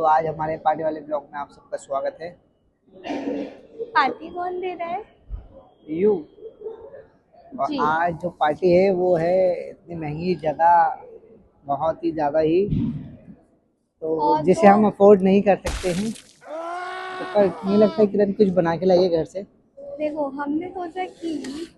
आज हमारे पार्टी वाले ब्लॉग में आप सबका स्वागत है। पार्टी कौन दे रहा है? यू। और जी। आज जो पार्टी है वो है इतनी महंगी जगह, बहुत ही ज़्यादा ही, तो और जिसे तो हम अफोर्ड नहीं कर सकते हैं। तो पर मुझे लगता है किरण कुछ बना के लाइए घर से। देखो, हमने सोचा कि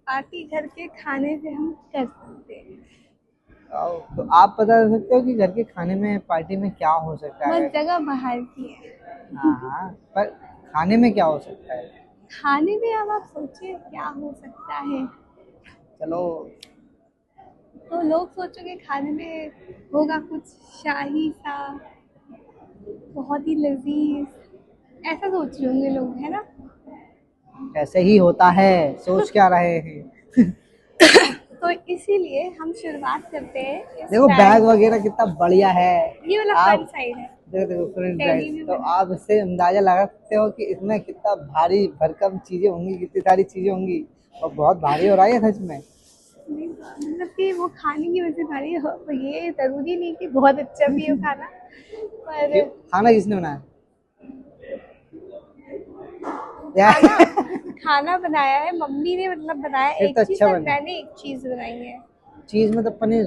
पार्टी घर के खाने से हम कर सकते हैं। तो आप बता सकते हो कि घर के खाने में पार्टी में क्या हो सकता है? बस जगह बाहर की है। हाँ, पर खाने में क्या हो सकता है? खाने में अब आप सोचिए क्या हो सकता है। चलो। तो लोग सोचोगे खाने में होगा कुछ शाही सा, बहुत ही लजीज, ऐसा सोच रहे होंगे लोग, है ना? ऐसे ही होता है, सोच क्या रहे हैं? तो इसीलिए हम शुरुआत करते हैं इस देखो बैग बैग वगैरह कितना बढ़िया है। ये वाला आप फ्रंट साइड है। देखो फ्रंट टेडी भी साइड, तो बना है। आप इससे अंदाजा लगा सकते हो कि इसमें कितना भारी भरकम चीजें होंगी, कितनी सारी चीजें होंगी, और बहुत भारी हो रहा है सच में। नहीं, मतलब कि वो खाने की वजह से भारी हो, तो ये जरूरी नहीं कि बहुत अच्छा भी हो खाना, पर खाना किसने बनाया? खाना खाना बनाया है मम्मी ने, मतलब बनाया फिर एक तो चीज अच्छा और बना। मैंने एक चीज बनाई है। चीज में तो पनीर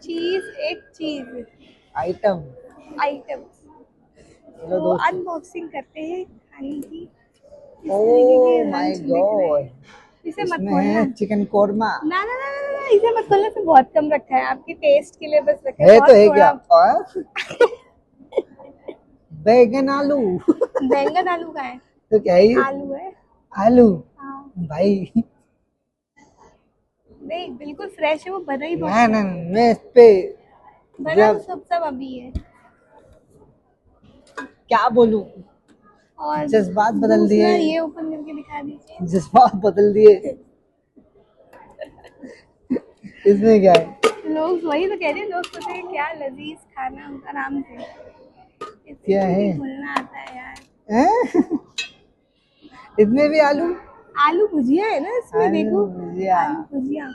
चीज एक चीज आइटम। आइटम। चलो तो दोस्तों। अनबॉक्सिंग करते हैं खाने की। इस ओ तरीके के माय लंच दिख रहे गॉड, हैं। इसे मत इसमें है खोलना। चिकन कोरमा। ना ना ना ना ना, इसे मत खोलना, से बहुत कम रखा है आपके टेस्ट के लिए, बस रखा है है तो बहुत है क्या? थोड़ा। और बैगन आलू। बैंगन आलू का है। तो क्या है ये? आलू है। आलू। हाँ, भाई नहीं बिल्कुल फ्रेश है, वो बना ही बहुत ना ना, है। मैं इस पे बना तो जब सब अभी है। क्या बोलूं, और जज्बात बदल दूसरा दिए। ये ओपन करके दिखा दीजिए। जज्बात बदल दिए। इसमें क्या है? लोग वही तो कह रहे हैं, लोग सोचेंगे क्या लजीज खाना आराम से। इसमें क्या है? नहीं खुलना आता है यार। हैं? इसमें भी आलू। आलू भुजिया है ना इसमें, आलू देखो। भुजिया। आलू भुजिया।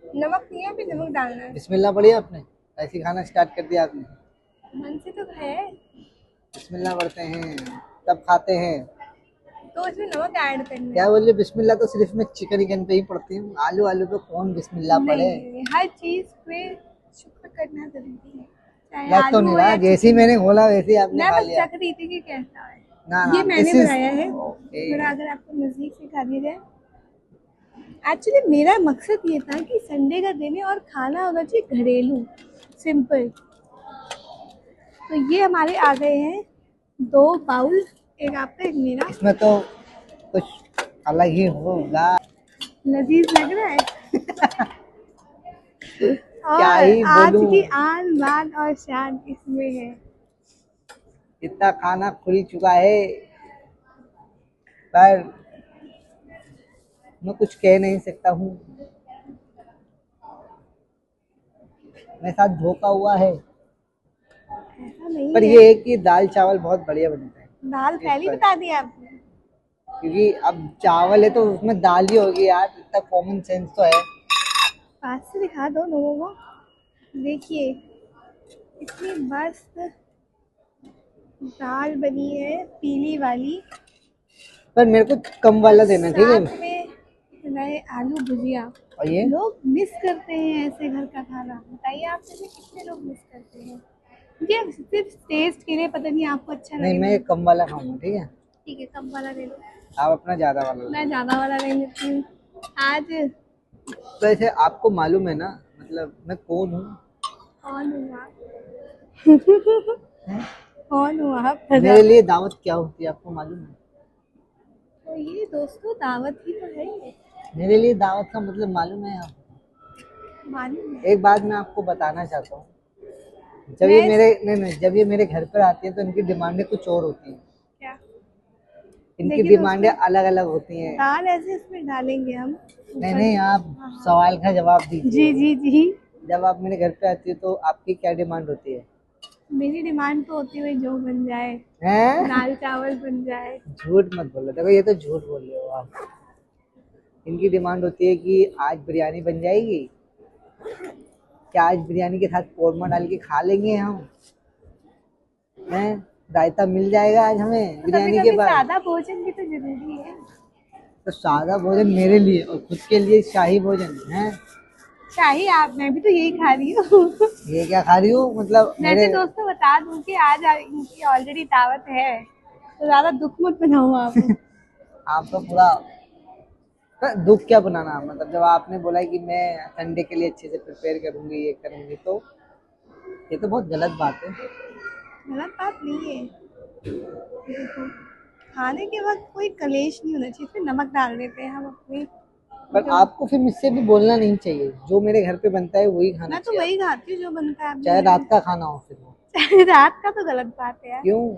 नमक नहीं है, अभी नमक डालना है। बिस्मिल्लाह पढ़ी आपने? ऐसी खाना स्टार्ट कर दिया आपने। मन से तो है। बिस्मिल्लाह पढ़ते हैं तब खाते हैं। तो इसमें नमक ऐड करना क्या है। बोलिए, बिस्मिल्लाह तो सिर्फ मैं चिकन चिकन पे ही पढ़ती हूँ, आलू आलू पे कौन बिस्मिल्लाह नहीं पढ़े? नहीं नहीं, हर चीज पे शुक्र करना जरूरी है, चाहे लग तो आलू नहीं हो रहा, या जैसे ही चिकन मैंने हो। खोला वैसे ही आपने मैं खा बस लिया। चख रही थी कि कैसा है। ना ना, ये मैंने दिस इज बनाया है। ओके। थोड़ा अगर आपको नजदीक से खा दिया जाए। एक्चुअली मेरा मकसद ये था कि संडे का दिन है और खाना होना चाहिए घरेलू, सिंपल। तो ये हमारे आ गए हैं 2 बाउल, एक आपका एक मेरा। इसमें तो कुछ अलग ही होगा। लजीज लग रहा है। क्या और ही आज बोलूं, की आन बान और शान इसमें है। इतना खाना खुल चुका है, पर मैं कुछ कह नहीं सकता हूँ। मेरे साथ धोखा हुआ है। ऐसा नहीं पर है। ये है कि दाल चावल बहुत बढ़िया बनता है दाल इस पहले ही पर। बता दिया आपने। क्योंकि अब चावल है तो उसमें दाल ही होगी यार, इतना कॉमन सेंस तो है। पास से दिखा दो लोगों को। देखिए, इतनी मस्त दाल बनी है, पीली वाली। पर मेरे को कम वाला देना, ठीक है? साथ में बनाए आलू भुजिया। और ये लोग मिस करते हैं ऐसे घर का खाना, बताइए आप में से कितने लोग मिस करते हैं। ये सिर्फ टेस्ट के लिए, पता नहीं आपको अच्छा नहीं, मैं लगेगा। ये कम वाला खाऊंगा, ठीक है? ठीक है, कम वाला ले लो। आप अपना ज्यादा वाला लो। मैं ज्यादा वाला ले लेती हूँ आज। तो ऐसे आपको मालूम है ना, मतलब मैं कौन हूँ? कौन हूँ आप? कौन हूँ आप? मेरे लिए दावत क्या होती है आपको मालूम है? तो ये दोस्तों दावत ही तो है ये। मेरे लिए दावत का मतलब मालूम है आपको? मालूम है। एक बात मैं आपको बताना चाहता हूँ। जब ये मैं मेरे नहीं नहीं जब ये मेरे घर पर आती है तो इनकी डिमांडें कुछ और होती हैं। क्या? इनकी लेकिन डिमांडें उसमें अलग अलग होती हैं। दाल ऐसे इसमें डालेंगे हम नहीं ऊपर। नहीं, आप हाँ, हाँ। सवाल का जवाब दीजिए। जी जी जी। जब आप मेरे घर पे आती हो तो आपकी क्या डिमांड होती है? मेरी डिमांड तो होती हुई जो बन जाए, हैं? दाल चावल बन जाए। झूठ मत बोलो, देखो ये तो झूठ बोल रहे हो आप। इनकी डिमांड होती है कि आज बिरयानी बन जाएगी, क्या आज बिरयानी के साथ कौरमा डाल के खा लेंगे हम? हैं? रायता मिल जाएगा आज हमें तो बिरयानी कभी के कभी बाद। सादा भोजन भी तो जरूरी है। तो सादा भोजन मेरे लिए और खुद के लिए शाही भोजन है। शाही आप, मैं भी तो यही खा रही हूँ। ये क्या खा रही हूँ मतलब मेरे। वैसे दोस्तों बता दूं कि आज इनकी ऑलरेडी दावत है, तो ज्यादा दुख मत बनाओ आप। आप तो पूरा दुख क्या बनाना, मतलब जब आपने बोला कि मैं संडे के लिए अच्छे से प्रिपेयर करूंगी ये करूंगी, तो ये तो बहुत गलत बात है। गलत बात नहीं है। देखो, खाने के वक्त कोई कलेश नहीं होना चाहिए, फिर नमक डाल देते हैं हम अपनी। पर जो आपको फिर मुझसे भी बोलना नहीं चाहिए, जो मेरे घर पे बनता है वही खाना मैं तो चाहिए वही आपको। खाती हूँ जो बनता है अपने चाहे घर में। रात का खाना हो फिर वो। रात का तो गलत बात है यार। क्यों?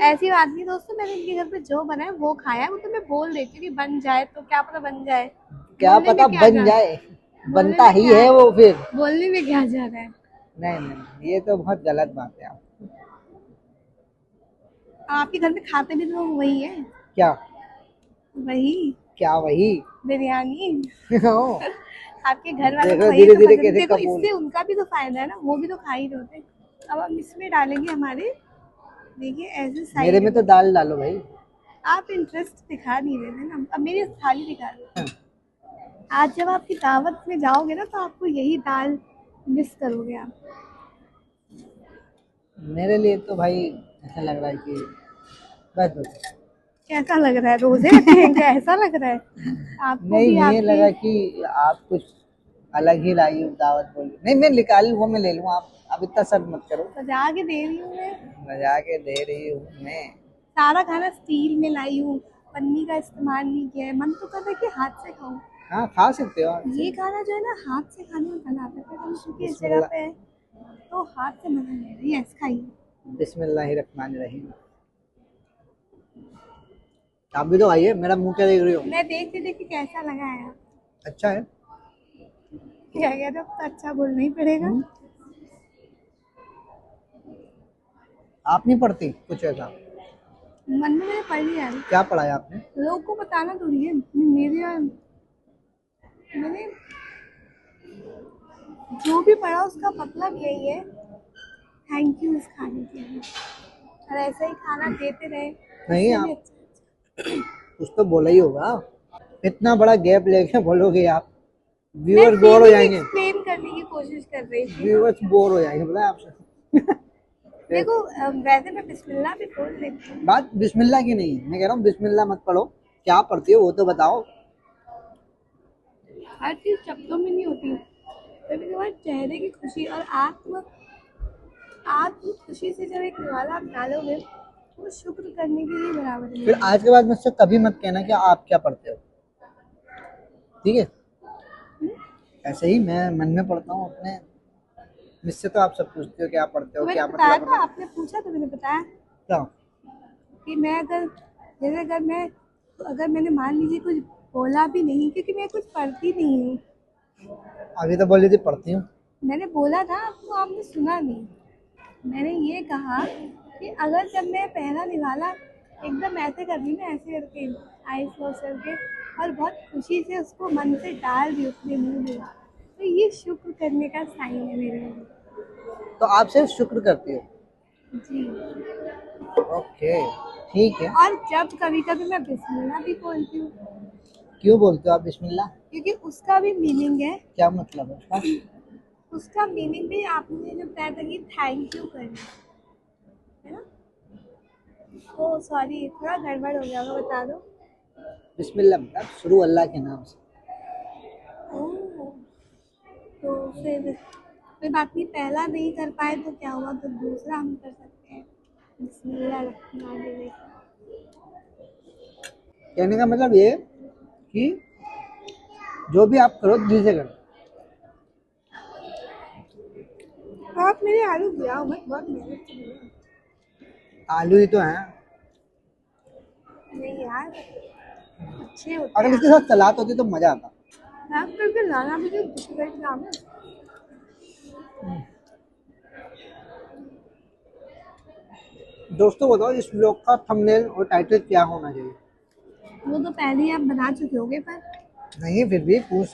ऐसी बात नहीं दोस्तों, मैंने इनके घर पे जो बना है वो खाया है, वो तो मैं बोल देती हूँ कि बन जाए तो क्या पता बन जाए। क्या बोलने पता में क्या बन जा जाए, बोलने बनता में ही क्या है वो फिर। बोलने में क्या जा रहा है। नहीं नहीं, ये तो बहुत गलत बात है आप। आपके घर में खाते भी तो लोग वही है। क्या? वही क्या वही? बिरयानी। देखो आपके घर वालों को वही धीरे तो धीरे पसंद है। कैसे देखो कबूल। इससे उनका भी तो फायदा है ना, वो भी तो खा ही रहे होते। अब हम इसमें डालेंगे हमारे, देखिए ऐसे मेरे साइड में तो में। दाल डालो भाई। आप इंटरेस्ट दिखा नहीं रहे थे ना, अब मेरी थाली दिखा रहे थे। आज जब आपकी दावत में जाओगे ना, तो आपको यही दाल मिस करोगे आप। मेरे लिए तो भाई ऐसा लग रहा है कि बस बस। कैसा लग रहा है, रोजे रखे हैं क्या, ऐसा लग रहा है आपको नहीं, भी ये आपके। लगा कि आप कुछ अलग ही लाई हो, दावत बोली नहीं, मैं निकाल वो मैं ले लूँ, आप इतना सर मत करो। सजा के दे रही हूँ मैं। मजा के दे रही हूँ मैं। सारा खाना स्टील में लाई हूँ, पन्नी का इस्तेमाल नहीं किया है। मन तो कर रहा है कि हाथ से खाऊं। हाँ खा सकते हो आप। ये खाना जो है ना, हाथ से खाने में मजा आता है, पर हम क्योंकि इस जगह बिस्मिल्लाह। पे है तो हाथ से मजा ले रही है। यस खाइए। बिस्मिल्लाहिर्रहमानिर्रहीम। आप भी तो आइए, मेरा मुंह क्या देख रही हो। मैं देख रही थी कि कैसा लगा है। अच्छा है। क्या कह रहे हो, अब तो अच्छा बोलना ही पड़ेगा। हम्म, आप नहीं पढ़ती कुछ ऐसा? मन में मैंने पढ़ लिया है। क्या पढ़ा है आपने? लोगों को बताना थोड़ी है मेरे। मैंने जो भी पढ़ा उसका मतलब यही है, थैंक यू इस खाने के लिए, और ऐसा ही खाना देते रहे। नहीं, इससे भी आप अच्छा। कुछ तो बोला ही होगा। इतना बड़ा गैप लेके बोलोगे आप, मैं व्यूअर बोर हो फीलिंग जाएंगे। एक्सप्लेन करने की कोशिश कर रही थी। व्यूअर्स बोर हो जाएंगे पता है आपसे। फिर देखो वैसे मैं बिस्मिल्लाह भी बोल लेती हूँ। बात बिस्मिल्लाह की नहीं है, मैं कह रहा हूँ बिस्मिल्लाह मत पढ़ो। क्या पढ़ती हो वो तो बताओ। हर चीज शब्दों में नहीं होती, कभी कभार चेहरे की खुशी और आत्म खुशी से जब एक निवाला आप डालोगे, वो शुक्र करने के लिए बराबर फिर है। आज के बाद मुझसे कभी मत कहना कि आप क्या पढ़ते हो, ठीक है? ऐसे ही मैं मन में पढ़ता हूँ अपने। मुझसे तो आप सब पूछते हो क्या पढ़ते तो हो, मैंने क्या बताया मतलब था, है। आपने पूछा तो मैंने बताया क्या? कि मैं अगर, जैसे अगर मैंने मान लीजिए कुछ बोला भी नहीं, क्योंकि मैं कुछ पढ़ती नहीं हूँ। अभी तो बोली थी पढ़ती हूँ। मैंने बोला था आपको, आपने सुना नहीं। मैंने ये कहा कि अगर जब मैं पहला निवाला एकदम ऐसे कर रही ना, ऐसे करके आइस क्लोज करके, और बहुत खुशी से उसको मन से डाल दी अपने मुंह में, तो ये शुक्र करने का साइन है मेरे लिए। तो आप सिर्फ शुक्र करती हो? जी। ओके, ठीक है। और जब कभी कभी मैं बिस्मिल्लाह भी बोलती हूँ, क्यों बोलते हो आप बिस्मिल्लाह? क्योंकि उसका भी मीनिंग है। क्या मतलब है उसका? उसका मीनिंग भी आपने जो बताया था कि थैंक यू करना है ना। ओ सॉरी, थोड़ा गड़बड़ हो गया होगा, बता दो। बिस्मिल्लाह मतलब शुरू अल्लाह के नाम से। ओह, तो फिर बात नहीं, पहला नहीं कर पाए तो क्या हुआ, तो दूसरा हम कर सकते हैं। बिस्मिल्लाह रहमान रहीम। कहने का मतलब ये कि जो भी आप करो दिल से करो। आप मेरे आलू गिराओ मत, बहुत मेहनत से बने। आलू ही तो हैं। नहीं यार, अच्छे होते अगर हैं इसके आलू। साथ सलाद होती तो मजा आता। साफ करके लाना भी तो डिफिकल्ट काम है। दोस्तों बताओ इस ब्लॉग का थंबनेल और टाइटल क्या होना चाहिए? वो तो पहले ही आप बना चुके होगे, पर नहीं फिर भी पूछ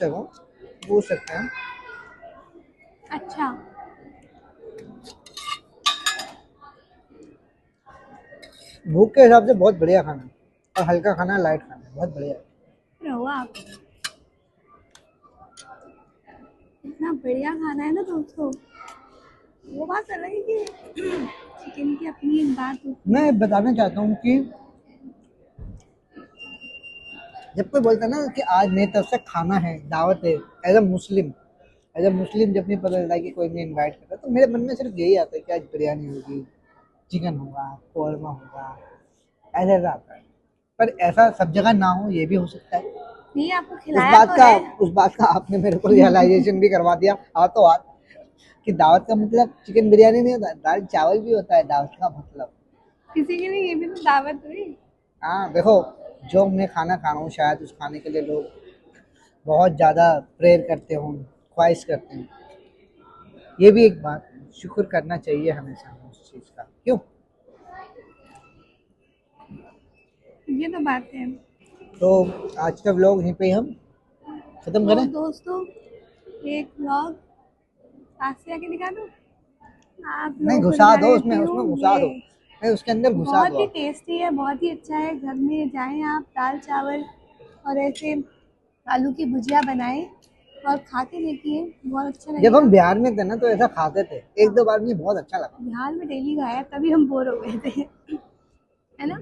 सकते हैं। अच्छा। भूख के हिसाब से बहुत बढ़िया खाना है, और हल्का खाना है, लाइट खाना है, बहुत बढ़िया है। रहो आप, इतना बढ़िया खाना है ना दोस्तों। वो बात अलग है कि चिकन की अपनी एक बात होती मैं बताना चाहता हूँ कि जब कोई बोलता है ना कि आज मेरी तरफ से खाना है, दावत है, एज अ मुस्लिम जब भी पता चलता है कि कोई मुझे इनवाइट कर रहा है, तो मेरे मन में सिर्फ यही आता है कि आज बिरयानी होगी, चिकन होगा, कौरमा होगा, ऐसा ऐसा आता है। पर ऐसा सब जगह ना हो, ये भी हो सकता है। नहीं, आपको उस खिलाया बात तो का है। उस बात का आपने मेरे को रियलाइजेशन भी करवा दिया हाथों हाथ कि दावत का मतलब चिकन बिरयानी नहीं होता, दाल चावल भी होता है दावत का मतलब। किसी के लिए ये भी तो दावत हुई। हाँ देखो, जो मैं खाना खा रहा हूँ शायद उस खाने के लिए लोग बहुत ज़्यादा प्रेयर करते हों, ख्वाहिश करते हैं। ये भी एक बात है, शुक्र करना चाहिए हमेशा उस चीज़ का, क्यों? ये तो बात है। तो आज का व्लॉग यहीं पे ही हम ख़त्म तो करें। दोस्तों, एक व्लॉग पास से आके दिखा दूँ आप नहीं, लोगों को, घुसा दिखा दो देती उसमें, हूँ उसमें घुसा ये। दो, नहीं उसके अंदर घुसा बहुत दो ही आप। टेस्टी है, बहुत ही अच्छा है। घर में जाएं आप, दाल चावल और ऐसे आलू की भुजिया बनाएं और खा के देखिए, बहुत अच्छा जब हम लगेगा। बिहार में थे ना तो ऐसा खाते थे, एक दो बार मुझे बहुत अच्छा लगा। बिहार में डेली खाया, तभी हम बोर हो गए थे, है ना।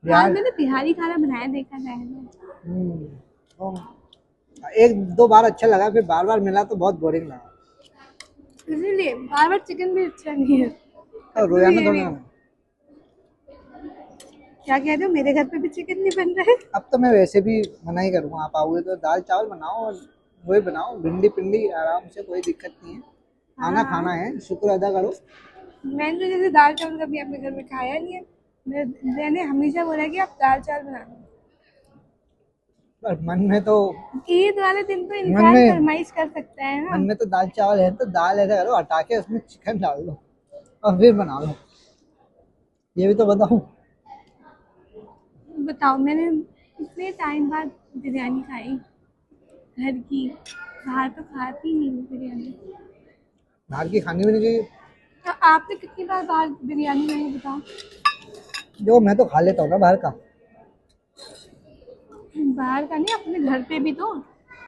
बिहार बिहार। में तो बिहारी खाना बनाया देखा जाए तो एक दो बार अच्छा लगा, फिर बार बार मिला तो बहुत बोरिंग लगा। इसीलिए बार बार चिकन भी अच्छा नहीं है। और मतलब रोजाना ये थोड़ी नहीं, ना। क्या कह रहे हो, मेरे घर पे भी चिकन नहीं बन रहा है। अब तो मैं वैसे भी मना ही करूँगा, आप आओगे तो दाल चावल बनाओ और वही बनाओ, भिंडी पिंडी आराम से, कोई दिक्कत नहीं है। खाना हाँ, खाना है, शुक्र अदा करो। मैंने तो जैसे दाल चावल कभी अपने घर में खाया नहीं है। मैंने हमेशा बोला है कि आप दाल चावल बनाना। पर मन में तो ईद वाले दिन तो मन इंसान में फरमाइश कर सकता है ना। मन में तो दाल चावल है, तो दाल ऐसा करो हटा के उसमें चिकन डाल दो और फिर बना लो, ये भी तो बताऊँ। बताओ, मैंने इतने टाइम बाद बिरयानी खाई घर की। बाहर तो खाती नहीं हूँ बिरयानी। बाहर की खानी भी नहीं चाहिए। तो आपने कितनी बार बाहर बिरयानी खाई बताओ। जो मैं तो खा लेता हूँ ना बाहर का। बाहर का नहीं, अपने घर पे भी तो।